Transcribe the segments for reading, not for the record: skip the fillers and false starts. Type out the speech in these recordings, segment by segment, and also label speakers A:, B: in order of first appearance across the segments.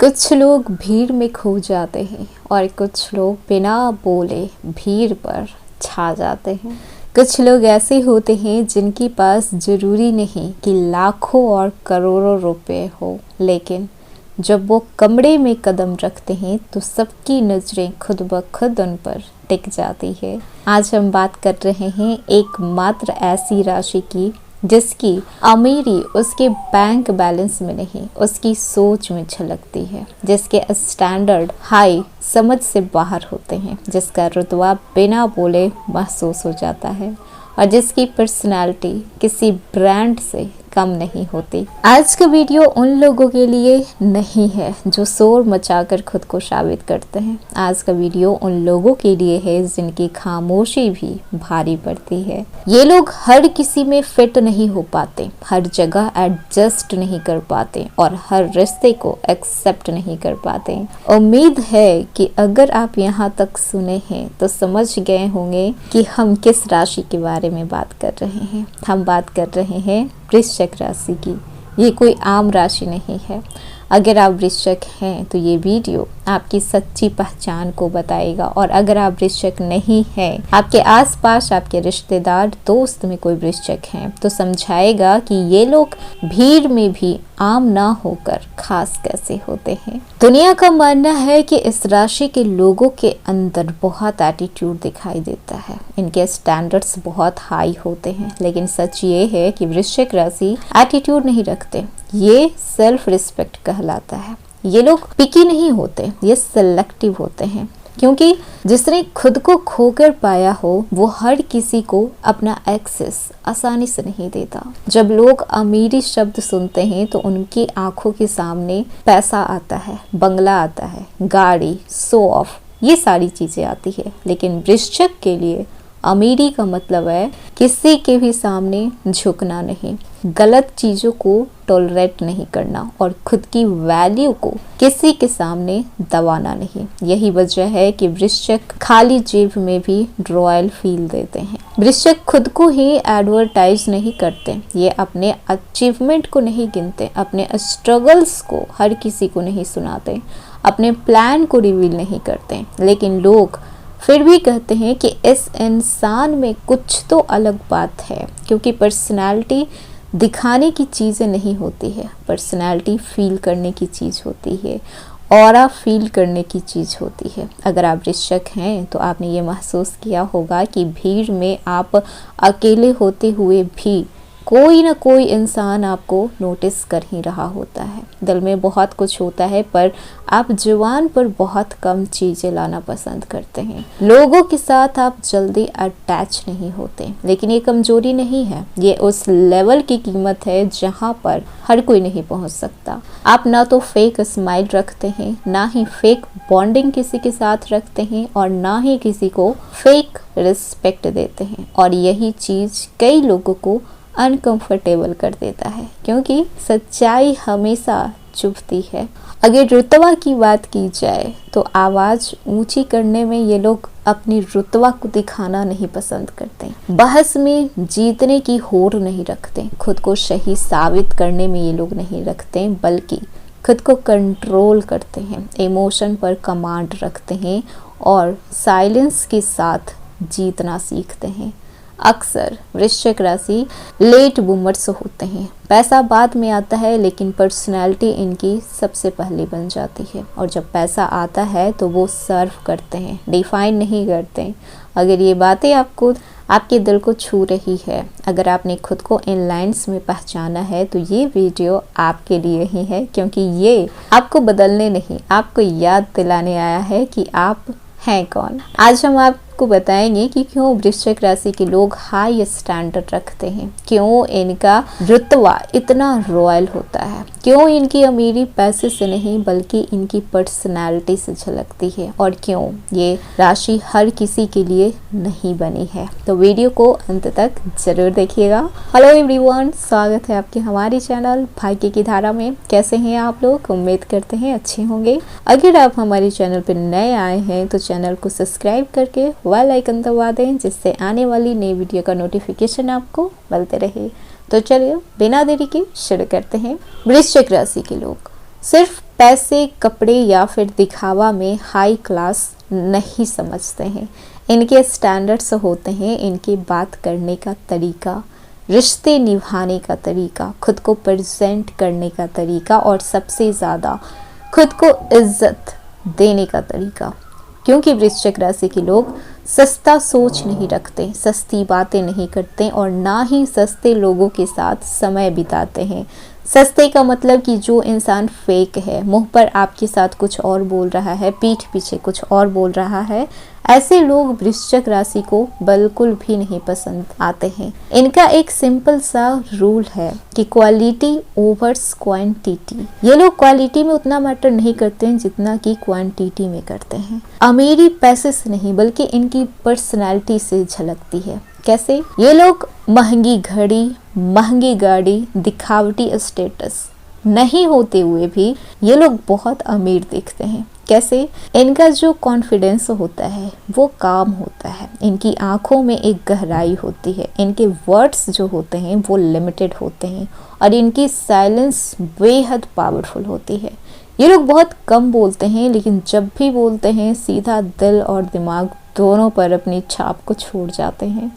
A: कुछ लोग भीड़ में खो जाते हैं और कुछ लोग बिना बोले भीड़ पर छा जाते हैं। कुछ लोग ऐसे होते हैं जिनके पास जरूरी नहीं कि लाखों और करोड़ों रुपए हो, लेकिन जब वो कमरे में कदम रखते हैं तो सबकी नजरें खुद ब खुद उन पर टिक जाती है। आज हम बात कर रहे हैं एकमात्र ऐसी राशि की जिसकी अमीरी उसके बैंक बैलेंस में नहीं, उसकी सोच में झलकती है, जिसके स्टैंडर्ड हाई समझ से बाहर होते हैं, जिसका रुतबा बिना बोले महसूस हो जाता है और जिसकी पर्सनालिटी किसी ब्रांड से कम नहीं होती। आज का वीडियो उन लोगों के लिए नहीं है जो शोर मचाकर खुद को साबित करते हैं। आज का वीडियो उन लोगों के लिए है जिनकी खामोशी भी भारी पड़ती है। ये लोग हर किसी में फिट नहीं हो पाते, हर जगह एडजस्ट नहीं कर पाते और हर रिश्ते को एक्सेप्ट नहीं कर पाते। उम्मीद है कि अगर आप यहाँ तक सुने हैं तो समझ गए होंगे कि हम किस राशि के बारे में बात कर रहे हैं। हम बात कर रहे हैं वृश्चिक राशि की। ये कोई आम राशि नहीं है। अगर आप वृश्चिक हैं तो ये वीडियो आपकी सच्ची पहचान को बताएगा, और अगर आप वृश्चिक नहीं हैं, आपके आसपास आपके रिश्तेदार दोस्त में कोई वृश्चिक हैं, तो समझाएगा कि ये लोग भीड़ में भी आम ना होकर खास कैसे होते हैं। दुनिया का मानना है कि इस राशि के लोगों के अंदर बहुत एटीट्यूड दिखाई देता है, इनके स्टैंडर्ड्स बहुत हाई होते हैं, लेकिन सच ये है कि वृश्चिक राशि एटीट्यूड नहीं रखते। ये सेल्फ रिस्पेक्ट कहलाता है। ये लोग पिकी नहीं होते, ये सिलेक्टिव होते हैं, क्योंकि जिसने खुद को खोकर पाया हो वो हर किसी को अपना एक्सेस आसानी से नहीं देता। जब लोग अमीरी शब्द सुनते हैं तो उनकी आंखों के सामने पैसा आता है, बंगला आता है, गाड़ी, शो ऑफ, ये सारी चीजें आती है। लेकिन वृश्चिक के लिए अमीरी का मतलब है किसी के भी सामने झुकना नहीं, गलत चीजों को टॉलरेट नहीं करना और खुद की वैल्यू को किसी के सामने दबाना नहीं। यही वजह है कि वृश्चिक खाली जेब में भी रॉयल फील देते हैं। वृश्चिक खुद को ही एडवर्टाइज नहीं करते, ये अपने अचीवमेंट को नहीं गिनते, अपने स्ट्रगल्स को हर किसी को नहीं सुनाते, अपने प्लान को रिवील नहीं करते, लेकिन लोग फिर भी कहते हैं कि इस इंसान में कुछ तो अलग बात है, क्योंकि पर्सनालिटी दिखाने की चीज़ें नहीं होती है, पर्सनालिटी फील करने की चीज़ होती है, ऑरा फील करने की चीज़ होती है। अगर आप वृश्चिक हैं तो आपने ये महसूस किया होगा कि भीड़ में आप अकेले होते हुए भी कोई ना कोई इंसान आपको नोटिस कर ही रहा होता है। दिल में बहुत कुछ होता है पर आप जुबान पर बहुत कम चीज़ें लाना पसंद करते हैं। लोगों के साथ आप जल्दी अटैच नहीं होते, लेकिन ये कमजोरी नहीं है, ये उस लेवल की कीमत है जहाँ पर हर कोई नहीं पहुँच सकता। आप ना तो फेक स्माइल रखते हैं, ना ही फेक बॉन्डिंग किसी के साथ रखते हैं, और ना ही किसी को फेक रिस्पेक्ट देते हैं, और यही चीज़ कई लोगों को अनकंफर्टेबल कर देता है, क्योंकि सच्चाई हमेशा चुभती है। अगर रुतबा की बात की जाए तो आवाज़ ऊंची करने में ये लोग अपनी रुतबा को दिखाना नहीं पसंद करते, बहस में जीतने की होड़ नहीं रखते, खुद को सही साबित करने में ये लोग नहीं रखते, बल्कि खुद को कंट्रोल करते हैं, इमोशन पर कमांड रखते हैं और साइलेंस के साथ जीतना सीखते हैं। अक्सर वृश्चिक राशि लेट बूमर्स होते हैं। पैसा बाद में आता है, लेकिन पर्सनालिटी इनकी सबसे पहले बन जाती है, और जब पैसा आता है तो वो सर्व करते हैं, डिफाइन नहीं करते। अगर ये बातें आपके दिल को छू रही है, अगर आपने खुद को इन लाइंस में पहचाना है, तो ये वीडियो आपके लिए ही है, क्योंकि ये आपको बदलने नहीं, आपको याद दिलाने आया है कि आप हैं कौन। आज हम आपको बताएंगे कि क्यों वृश्चिक राशि के लोग हाई स्टैंडर्ड रखते हैं, क्यों इनका रुतबा इतना रॉयल होता है, क्यों इनकी अमीरी पैसे से नहीं बल्कि इनकी पर्सनालिटी से झलकती है, और क्यों ये राशि हर किसी के लिए नहीं बनी है। तो वीडियो को अंत तक जरूर देखिएगा। हेलो एवरीवन, स्वागत है आपके हमारे चैनल भाग्य की धारा में। कैसे हैं आप लोग? उम्मीद करते हैं अच्छे होंगे। अगर आप हमारे चैनल पर नए आए हैं तो चैनल को सब्सक्राइब करके बेल आइकन दबा दें, जिससे आने वाली नई वीडियो का नोटिफिकेशन आपको मिलते रहे। तो चलिए बिना देरी के शुरू करते हैं। वृश्चिक राशि के लोग सिर्फ पैसे, कपड़े या फिर दिखावा में हाई क्लास नहीं समझते हैं। इनके स्टैंडर्ड्स होते हैं इनकी बात करने का तरीका, रिश्ते निभाने का तरीका, खुद को प्रेजेंट करने का तरीका और सबसे ज़्यादा खुद को इज्जत देने का तरीका। क्योंकि वृश्चिक राशि के लोग सस्ता सोच नहीं रखते, सस्ती बातें नहीं करते और ना ही सस्ते लोगों के साथ समय बिताते हैं। सस्ते का मतलब कि जो इंसान फेक है, मुंह पर आपके साथ कुछ और बोल रहा है, पीठ पीछे कुछ और बोल रहा है, ऐसे लोग वृश्चिक राशि को बिल्कुल भी नहीं पसंद आते हैं। इनका एक सिंपल सा रूल है कि क्वालिटी ओवर्स क्वांटिटी। ये लोग क्वालिटी में उतना मैटर नहीं करते हैं जितना कि क्वांटिटी में करते हैं। अमीरी पैसे से नहीं बल्कि इनकी पर्सनैलिटी से झलकती है। कैसे? ये लोग महंगी घड़ी, महंगी गाड़ी, दिखावटी स्टेटस नहीं होते हुए भी ये लोग बहुत अमीर दिखते हैं। कैसे? इनका जो कॉन्फिडेंस होता है वो काम होता है, इनकी आंखों में एक गहराई होती है, इनके वर्ड्स जो होते हैं वो लिमिटेड होते हैं और इनकी साइलेंस बेहद पावरफुल होती है। ये लोग बहुत कम बोलते हैं लेकिन जब भी बोलते हैं सीधा दिल और दिमाग दोनों पर अपनी छाप को छोड़ जाते हैं।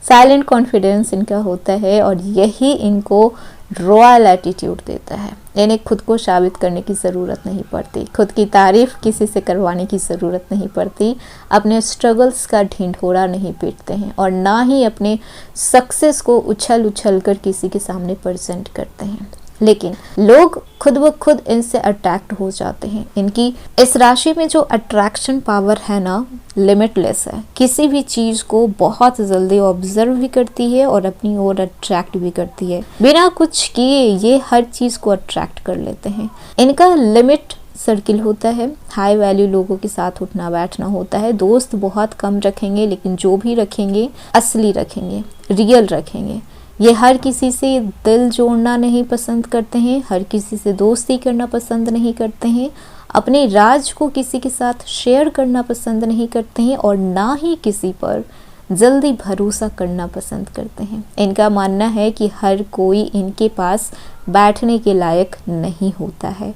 A: साइलेंट कॉन्फिडेंस इनका होता है और यही इनको रॉयल एटीट्यूड देता है। इन्हें खुद को साबित करने की ज़रूरत नहीं पड़ती, खुद की तारीफ किसी से करवाने की ज़रूरत नहीं पड़ती, अपने स्ट्रगल्स का ढिंढोरा नहीं पीटते हैं और ना ही अपने सक्सेस को उछल उछल कर किसी के सामने प्रेजेंट करते हैं। लेकिन लोग खुद ब खुद इनसे अट्रैक्ट हो जाते हैं। इनकी इस राशि में जो अट्रैक्शन पावर है ना, लिमिटलेस है। किसी भी चीज़ को बहुत जल्दी ऑब्जर्व भी करती है और अपनी ओर अट्रैक्ट भी करती है। बिना कुछ किए ये हर चीज़ को अट्रैक्ट कर लेते हैं। इनका लिमिट सर्किल होता है, हाई वैल्यू लोगों के साथ उठना बैठना होता है। दोस्त बहुत कम रखेंगे लेकिन जो भी रखेंगे असली रखेंगे, रियल रखेंगे। ये हर किसी से दिल जोड़ना नहीं पसंद करते हैं, हर किसी से दोस्ती करना पसंद नहीं करते हैं, अपने राज को किसी के साथ शेयर करना पसंद नहीं करते हैं और ना ही किसी पर जल्दी भरोसा करना पसंद करते हैं। इनका मानना है कि हर कोई इनके पास बैठने के लायक नहीं होता है।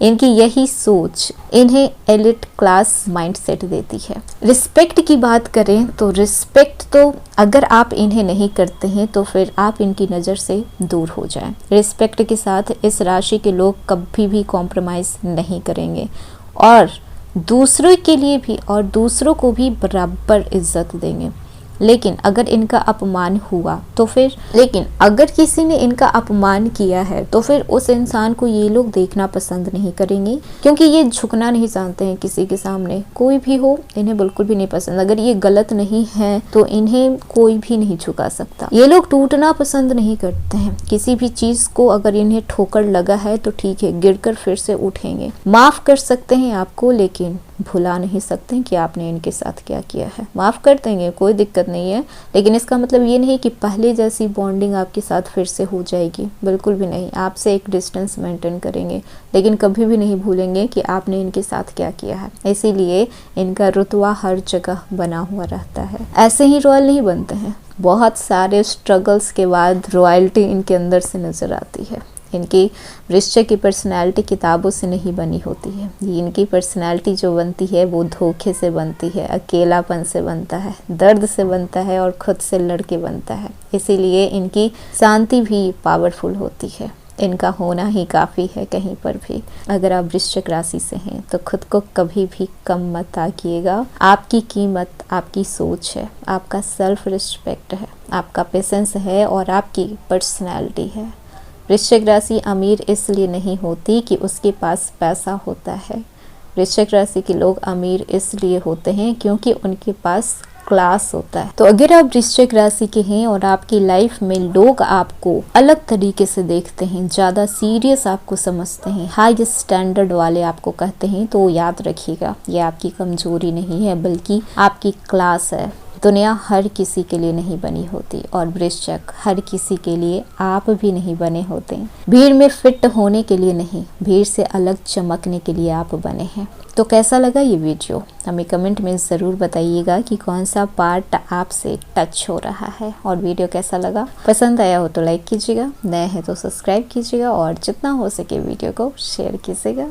A: इनकी यही सोच इन्हें एलिट क्लास माइंडसेट देती है। रिस्पेक्ट की बात करें तो रिस्पेक्ट तो अगर आप इन्हें नहीं करते हैं तो फिर आप इनकी नज़र से दूर हो जाएं। रिस्पेक्ट के साथ इस राशि के लोग कभी भी कॉम्प्रोमाइज़ नहीं करेंगे और दूसरों के लिए भी और दूसरों को भी बराबर इज्जत देंगे। लेकिन अगर इनका अपमान हुआ तो फिर अगर किसी ने इनका अपमान किया है तो फिर उस इंसान को ये लोग देखना पसंद नहीं करेंगे, क्योंकि ये झुकना नहीं जानते हैं किसी के सामने। कोई भी हो इन्हें बिल्कुल भी नहीं पसंद। अगर ये गलत नहीं है तो इन्हें कोई भी नहीं झुका सकता। ये लोग टूटना पसंद नहीं करते हैं। किसी भी चीज़ को अगर इन्हें ठोकर लगा है तो ठीक है, गिरकर फिर से उठेंगे। माफ़ कर सकते हैं आपको लेकिन भुला नहीं सकते कि आपने इनके साथ क्या किया है। माफ़ कर देंगे, कोई दिक्कत नहीं है, लेकिन इसका मतलब ये नहीं कि पहले जैसी बॉन्डिंग आपके साथ फिर से हो जाएगी। बिल्कुल भी नहीं। आपसे एक डिस्टेंस मेंटेन करेंगे लेकिन कभी भी नहीं भूलेंगे कि आपने इनके साथ क्या किया है। इसीलिए इनका रुतबा हर जगह बना हुआ रहता है। ऐसे ही रॉयल नहीं बनते हैं, बहुत सारे स्ट्रगल्स के बाद रॉयल्टी इनके अंदर से नज़र आती है। इनकी वृश्चिक की पर्सनैलिटी किताबों से नहीं बनी होती है। ये इनकी पर्सनैलिटी जो बनती है वो धोखे से बनती है, अकेलापन से बनता है, दर्द से बनता है और खुद से लड़के बनता है। इसीलिए इनकी शांति भी पावरफुल होती है। इनका होना ही काफ़ी है कहीं पर भी। अगर आप वृश्चिक राशि से हैं तो खुद को कभी भी कम मत आकिएगा। आपकी कीमत आपकी सोच है, आपका सेल्फ रिस्पेक्ट है, आपका पेशेंस है और आपकी पर्सनैलिटी है। वृश्चिक राशि अमीर इसलिए नहीं होती कि उसके पास पैसा होता है। वृश्चिक राशि के लोग अमीर इसलिए होते हैं क्योंकि उनके पास क्लास होता है। तो अगर आप वृश्चिक राशि के हैं और आपकी लाइफ में लोग आपको अलग तरीके से देखते हैं, ज़्यादा सीरियस आपको समझते हैं, हाई स्टैंडर्ड वाले आपको कहते हैं, तो याद रखिएगा ये आपकी कमजोरी नहीं है बल्कि आपकी क्लास है। दुनिया हर किसी के लिए नहीं बनी होती और वृश्चिक हर किसी के लिए आप भी नहीं बने होते। भीड़ में फिट होने के लिए नहीं, भीड़ से अलग चमकने के लिए आप बने हैं। तो कैसा लगा ये वीडियो हमें कमेंट में ज़रूर बताइएगा कि कौन सा पार्ट आपसे टच हो रहा है और वीडियो कैसा लगा। पसंद आया हो तो लाइक कीजिएगा, नए हैं तो सब्सक्राइब कीजिएगा और जितना हो सके वीडियो को शेयर कीजिएगा।